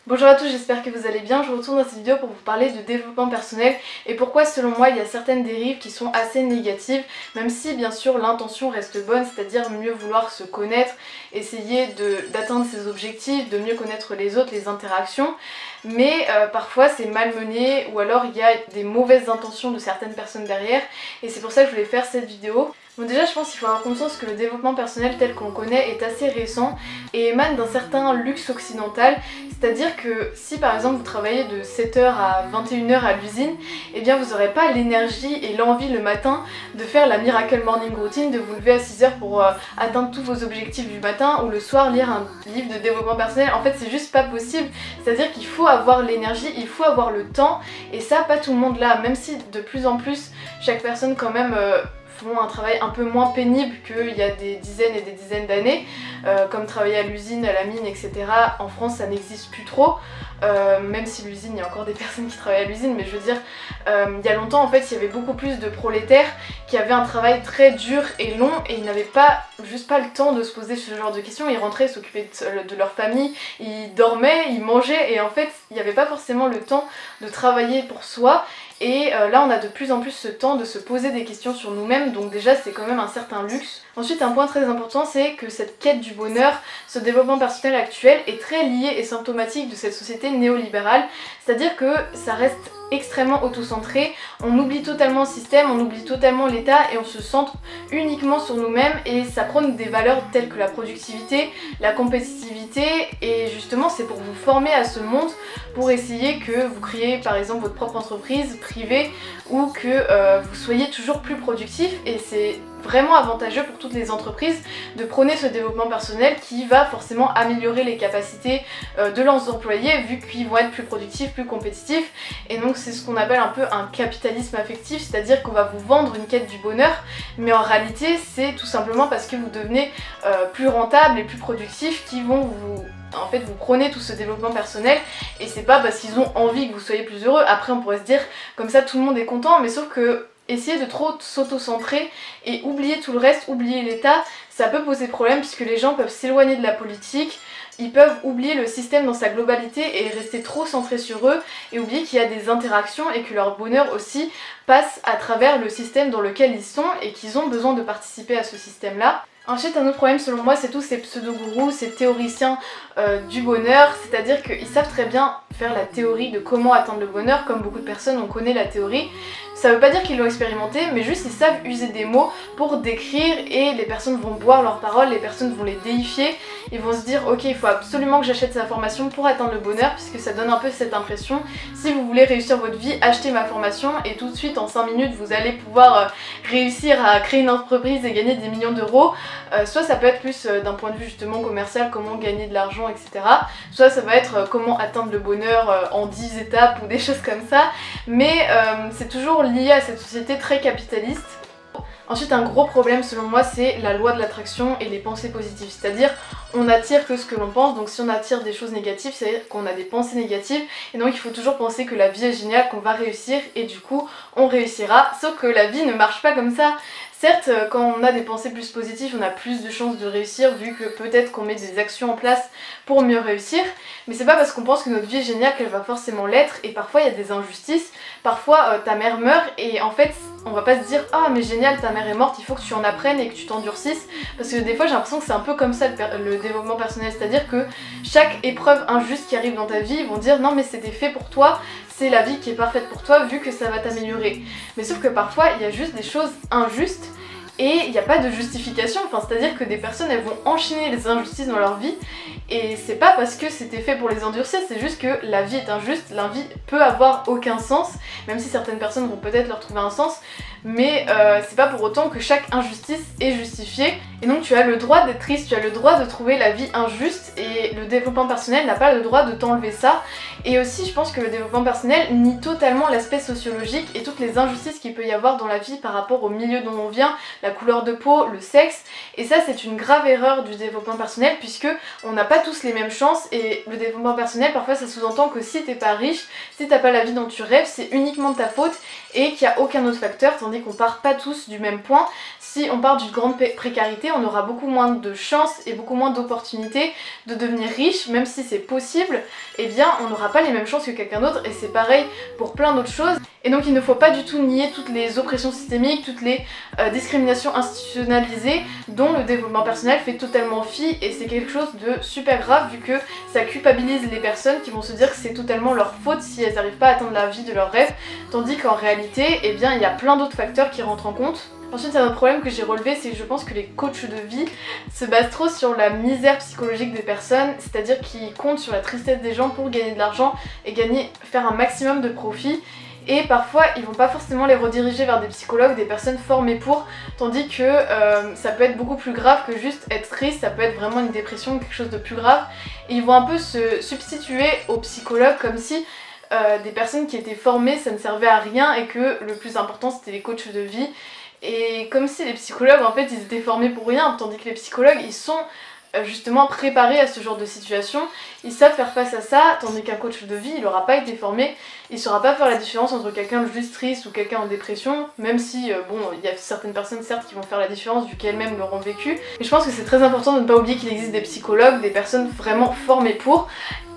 Bonjour à tous, j'espère que vous allez bien. Je retourne dans cette vidéo pour vous parler de développement personnel et pourquoi selon moi il y a certaines dérives qui sont assez négatives, même si bien sûr l'intention reste bonne, c'est-à-dire mieux vouloir se connaître, essayer d'atteindre ses objectifs, de mieux connaître les autres, les interactions, mais parfois c'est malmené ou alors il y a des mauvaises intentions de certaines personnes derrière et c'est pour ça que je voulais faire cette vidéo. Bon, déjà je pense qu'il faut avoir conscience que le développement personnel tel qu'on le connaît est assez récent et émane d'un certain luxe occidental, c'est-à-dire que si par exemple vous travaillez de 7h à 21h à l'usine, eh bien vous n'aurez pas l'énergie et l'envie le matin de faire la miracle morning routine, de vous lever à 6h pour atteindre tous vos objectifs du matin ou le soir lire un livre de développement personnel. En fait c'est juste pas possible, c'est-à-dire qu'il faut avoir l'énergie, il faut avoir le temps et ça pas tout le monde l'a, même si de plus en plus chaque personne quand même font un travail un peu moins pénible qu'il y a des dizaines et des dizaines d'années, comme travailler à l'usine, à la mine, etc. En France ça n'existe plus trop, même si l'usine, il y a encore des personnes qui travaillent à l'usine, mais je veux dire, il y a longtemps en fait il y avait beaucoup plus de prolétaires qui avaient un travail très dur et long et ils n'avaient juste pas le temps de se poser ce genre de questions. Ils rentraient, s'occupaient de leur famille, ils dormaient, ils mangeaient et en fait il n'y avait pas forcément le temps de travailler pour soi. Et là on a de plus en plus ce temps de se poser des questions sur nous-mêmes, donc déjà c'est quand même un certain luxe. Ensuite un point très important, c'est que cette quête du bonheur, ce développement personnel actuel est très lié et symptomatique de cette société néolibérale, c'est-à-dire que ça reste extrêmement auto-centré, on oublie totalement le système, on oublie totalement l'État et on se centre uniquement sur nous-mêmes et ça prône des valeurs telles que la productivité, la compétitivité et justement c'est pour vous former à ce monde, pour essayer que vous créez par exemple votre propre entreprise privée ou que vous soyez toujours plus productif et c'est vraiment avantageux pour toutes les entreprises de prôner ce développement personnel qui va forcément améliorer les capacités de leurs employés vu qu'ils vont être plus productifs, plus compétitifs et donc c'est ce qu'on appelle un peu un capitalisme affectif, c'est-à-dire qu'on va vous vendre une quête du bonheur mais en réalité c'est tout simplement parce que vous devenez plus rentable et plus productif qui vont vous prônez tout ce développement personnel et c'est pas parce qu'ils ont envie que vous soyez plus heureux. Après on pourrait se dire comme ça tout le monde est content, mais sauf que essayer de trop s'auto-centrer et oublier tout le reste, oublier l'État, ça peut poser problème puisque les gens peuvent s'éloigner de la politique, ils peuvent oublier le système dans sa globalité et rester trop centrés sur eux et oublier qu'il y a des interactions et que leur bonheur aussi passe à travers le système dans lequel ils sont et qu'ils ont besoin de participer à ce système-là. Ensuite, un autre problème selon moi, c'est tous ces pseudo-gourous, ces théoriciens du bonheur, c'est-à-dire qu'ils savent très bien faire la théorie de comment atteindre le bonheur, comme beaucoup de personnes, on connaît la théorie. Ça veut pas dire qu'ils l'ont expérimenté, mais juste ils savent user des mots pour décrire et les personnes vont boire leurs paroles, les personnes vont les déifier, ils vont se dire ok il faut absolument que j'achète sa formation pour atteindre le bonheur puisque ça donne un peu cette impression. Si vous voulez réussir votre vie, achetez ma formation et tout de suite en 5 minutes vous allez pouvoir réussir à créer une entreprise et gagner des millions d'euros. Soit ça peut être plus d'un point de vue justement commercial, comment gagner de l'argent etc. Soit ça va être comment atteindre le bonheur en 10 étapes ou des choses comme ça. Mais c'est toujours lié à cette société très capitaliste. Ensuite un gros problème selon moi c'est la loi de l'attraction et les pensées positives, c'est-à-dire on attire que ce que l'on pense, donc si on attire des choses négatives c'est-à-dire qu'on a des pensées négatives et donc il faut toujours penser que la vie est géniale, qu'on va réussir et du coup on réussira, sauf que la vie ne marche pas comme ça. Certes, quand on a des pensées plus positives, on a plus de chances de réussir vu que peut-être qu'on met des actions en place pour mieux réussir, mais c'est pas parce qu'on pense que notre vie est géniale qu'elle va forcément l'être et parfois il y a des injustices, parfois ta mère meurt et en fait on va pas se dire ah mais génial ta mère est morte, il faut que tu en apprennes et que tu t'endurcisses parce que des fois j'ai l'impression que c'est un peu comme ça le développement personnel, c'est-à-dire que chaque épreuve injuste qui arrive dans ta vie ils vont dire non mais c'était fait pour toi, c'est la vie qui est parfaite pour toi vu que ça va t'améliorer. Mais sauf que parfois il y a juste des choses injustes et il n'y a pas de justification, enfin c'est-à-dire que des personnes elles vont enchaîner les injustices dans leur vie et c'est pas parce que c'était fait pour les endurcir, c'est juste que la vie est injuste, la vie peut avoir aucun sens, même si certaines personnes vont peut-être leur trouver un sens, mais c'est pas pour autant que chaque injustice est justifiée et donc tu as le droit d'être triste, tu as le droit de trouver la vie injuste et le développement personnel n'a pas le droit de t'enlever ça. Et aussi je pense que le développement personnel nie totalement l'aspect sociologique et toutes les injustices qu'il peut y avoir dans la vie par rapport au milieu dont on vient, la couleur de peau, le sexe, et ça c'est une grave erreur du développement personnel puisque on n'a pas tous les mêmes chances et le développement personnel parfois ça sous-entend que si t'es pas riche, si t'as pas la vie dont tu rêves, c'est uniquement de ta faute et qu'il n'y a aucun autre facteur, tandis qu'on part pas tous du même point. Si on part d'une grande précarité, on aura beaucoup moins de chances et beaucoup moins d'opportunités de devenir riche, même si c'est possible, eh bien on n'aura pas les mêmes chances que quelqu'un d'autre, et c'est pareil pour plein d'autres choses. Et donc il ne faut pas du tout nier toutes les oppressions systémiques, toutes les discriminations institutionnalisées dont le développement personnel fait totalement fi, et c'est quelque chose de super grave vu que ça culpabilise les personnes qui vont se dire que c'est totalement leur faute si elles n'arrivent pas à atteindre la vie de leurs rêves, tandis qu'en réalité, eh bien il y a plein d'autres facteurs qui rentrent en compte. Ensuite, un autre problème que j'ai relevé, c'est que je pense que les coachs de vie se basent trop sur la misère psychologique des personnes, c'est-à-dire qu'ils comptent sur la tristesse des gens pour gagner de l'argent et faire un maximum de profit. Et parfois, ils vont pas forcément les rediriger vers des psychologues, des personnes formées pour, tandis que ça peut être beaucoup plus grave que juste être triste, ça peut être vraiment une dépression, quelque chose de plus grave. Et ils vont un peu se substituer aux psychologues comme si des personnes qui étaient formées, ça ne servait à rien et que le plus important c'était les coachs de vie. Et comme si les psychologues en fait ils étaient formés pour rien, tandis que les psychologues ils sont justement préparés à ce genre de situation, ils savent faire face à ça, tandis qu'un coach de vie il n'aura pas été formé, il saura pas faire la différence entre quelqu'un de juste triste ou quelqu'un en dépression, même si bon il y a certaines personnes certes qui vont faire la différence vu qu'elles-mêmes l'auront vécu, mais je pense que c'est très important de ne pas oublier qu'il existe des psychologues, des personnes vraiment formées pour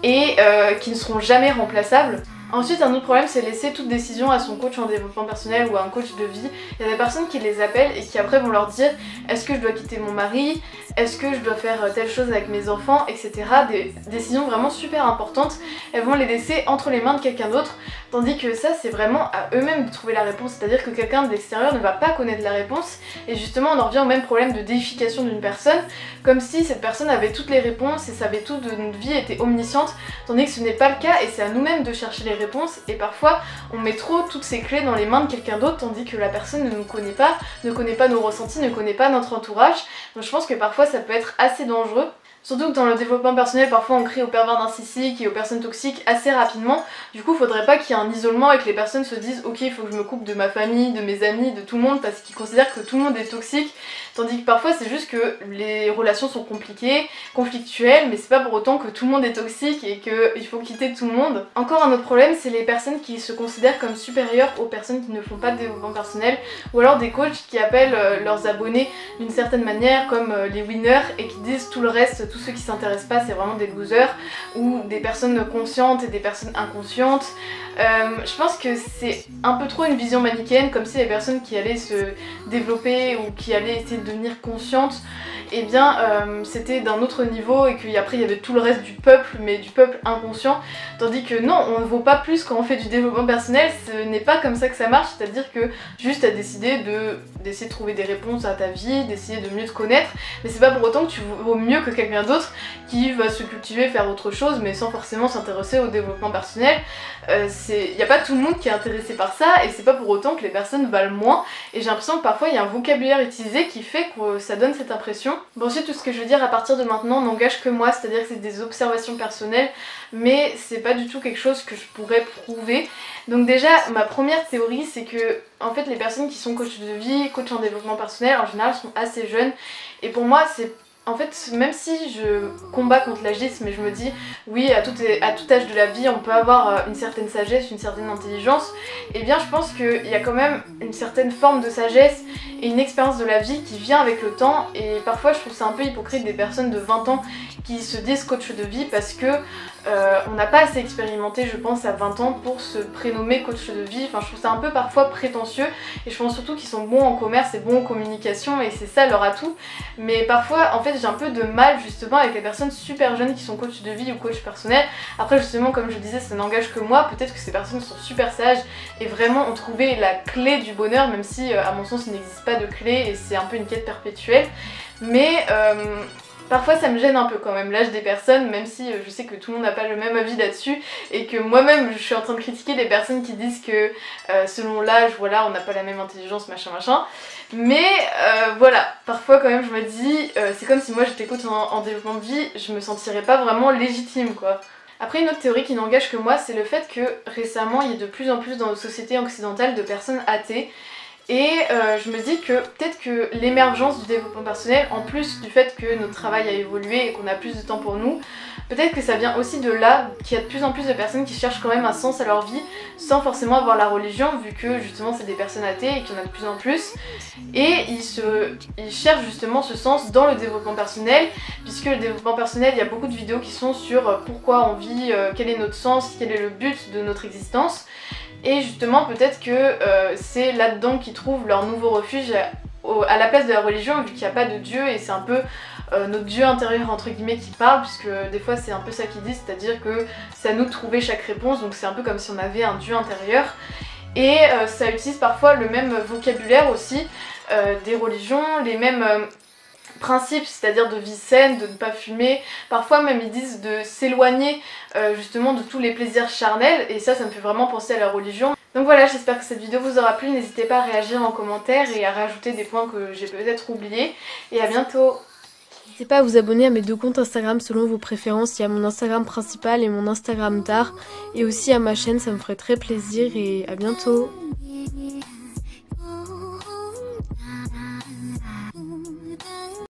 et qui ne seront jamais remplaçables. Ensuite, un autre problème, c'est laisser toute décision à son coach en développement personnel ou à un coach de vie. Il y a des personnes qui les appellent et qui après vont leur dire est-ce que je dois quitter mon mari, est-ce que je dois faire telle chose avec mes enfants, etc. Des décisions vraiment super importantes, elles vont les laisser entre les mains de quelqu'un d'autre, tandis que ça c'est vraiment à eux-mêmes de trouver la réponse, c'est-à-dire que quelqu'un de l'extérieur ne va pas connaître la réponse, et justement on en revient au même problème de déification d'une personne, comme si cette personne avait toutes les réponses et savait tout de notre vie, était omnisciente, tandis que ce n'est pas le cas et c'est à nous-mêmes de chercher les réponses, et parfois on met trop toutes ces clés dans les mains de quelqu'un d'autre, tandis que la personne ne nous connaît pas, ne connaît pas nos ressentis, ne connaît pas notre entourage, donc je pense que parfois ça peut être assez dangereux. Surtout que dans le développement personnel, parfois on crie aux pervers narcissiques et aux personnes toxiques assez rapidement. Du coup, faudrait pas qu'il y ait un isolement et que les personnes se disent ok, il faut que je me coupe de ma famille, de mes amis, de tout le monde parce qu'ils considèrent que tout le monde est toxique. Tandis que parfois c'est juste que les relations sont compliquées, conflictuelles, mais c'est pas pour autant que tout le monde est toxique et qu'il faut quitter tout le monde. Encore un autre problème, c'est les personnes qui se considèrent comme supérieures aux personnes qui ne font pas de développement personnel, ou alors des coachs qui appellent leurs abonnés d'une certaine manière comme les winners et qui disent tout le reste, tous ceux qui s'intéressent pas c'est vraiment des losers, ou des personnes conscientes et des personnes inconscientes. Je pense que c'est un peu trop une vision manichéenne, comme si les personnes qui allaient se développer ou qui allaient essayer de devenir conscientes, eh bien c'était d'un autre niveau et qu'après il y avait tout le reste du peuple, mais du peuple inconscient, tandis que non, on ne vaut pas plus quand on fait du développement personnel, ce n'est pas comme ça que ça marche, c'est-à-dire que juste à décider d'essayer de trouver des réponses à ta vie, d'essayer de mieux te connaître, mais c'est pas pour autant que tu vaux mieux que quelqu'un d'autre qui va se cultiver, faire autre chose, mais sans forcément s'intéresser au développement personnel. Il n'y a pas tout le monde qui est intéressé par ça, et c'est pas pour autant que les personnes valent moins, et j'ai l'impression que parfois il y a un vocabulaire utilisé qui fait que ça donne cette impression. Bon, ensuite tout ce que je veux dire à partir de maintenant n'engage que moi, c'est-à-dire que c'est des observations personnelles, mais c'est pas du tout quelque chose que je pourrais prouver. Donc déjà, ma première théorie c'est que en fait les personnes qui sont coach de vie, coach en développement personnel en général sont assez jeunes, et pour moi c'est en fait, même si je combats contre l'agisme et je me dis oui, à tout âge de la vie on peut avoir une certaine sagesse, une certaine intelligence, et bien je pense qu'il y a quand même une certaine forme de sagesse et une expérience de la vie qui vient avec le temps, et parfois je trouve ça un peu hypocrite des personnes de 20 ans qui se disent coach de vie parce que on n'a pas assez expérimenté je pense à 20 ans pour se prénommer coach de vie. Enfin je trouve ça un peu parfois prétentieux, et je pense surtout qu'ils sont bons en commerce et bons en communication et c'est ça leur atout, mais parfois en fait j'ai un peu de mal justement avec les personnes super jeunes qui sont coach de vie ou coach personnel. Après justement comme je disais ça n'engage que moi, peut-être que ces personnes sont super sages et vraiment ont trouvé la clé du bonheur, même si à mon sens il n'existe pas de clé et c'est un peu une quête perpétuelle, mais parfois ça me gêne un peu quand même l'âge des personnes, même si je sais que tout le monde n'a pas le même avis là-dessus et que moi-même je suis en train de critiquer les personnes qui disent que selon l'âge voilà on n'a pas la même intelligence machin machin, mais voilà, parfois quand même je me dis c'est comme si moi j'étais coach en développement de vie, je me sentirais pas vraiment légitime quoi. Après une autre théorie qui n'engage que moi, c'est le fait que récemment il y a de plus en plus dans nos sociétés occidentales de personnes athées. Et je me dis que peut-être que l'émergence du développement personnel, en plus du fait que notre travail a évolué et qu'on a plus de temps pour nous, Peut-être que ça vient aussi de là qu'il y a de plus en plus de personnes qui cherchent quand même un sens à leur vie sans forcément avoir la religion, vu que justement c'est des personnes athées et qu'il y en a de plus en plus. Et ils cherchent justement ce sens dans le développement personnel, puisque le développement personnel, il y a beaucoup de vidéos qui sont sur pourquoi on vit, quel est notre sens, quel est le but de notre existence. Et justement peut-être que c'est là-dedans qu'ils trouvent leur nouveau refuge à la place de la religion, vu qu'il n'y a pas de Dieu et c'est un peu notre Dieu intérieur entre guillemets qui parle, puisque des fois c'est un peu ça qu'ils disent, c'est-à-dire que c'est à nous de trouver chaque réponse, donc c'est un peu comme si on avait un Dieu intérieur. Et ça utilise parfois le même vocabulaire aussi des religions, les mêmes principes, c'est-à-dire de vie saine, de ne pas fumer. Parfois même ils disent de s'éloigner justement de tous les plaisirs charnels, et ça me fait vraiment penser à la religion. Donc voilà, j'espère que cette vidéo vous aura plu, n'hésitez pas à réagir en commentaire et à rajouter des points que j'ai peut-être oubliés, et à bientôt. N'hésitez pas à vous abonner à mes 2 comptes Instagram selon vos préférences. Il y a mon Instagram principal et mon Instagram d'art, et aussi à ma chaîne, ça me ferait très plaisir, et à bientôt.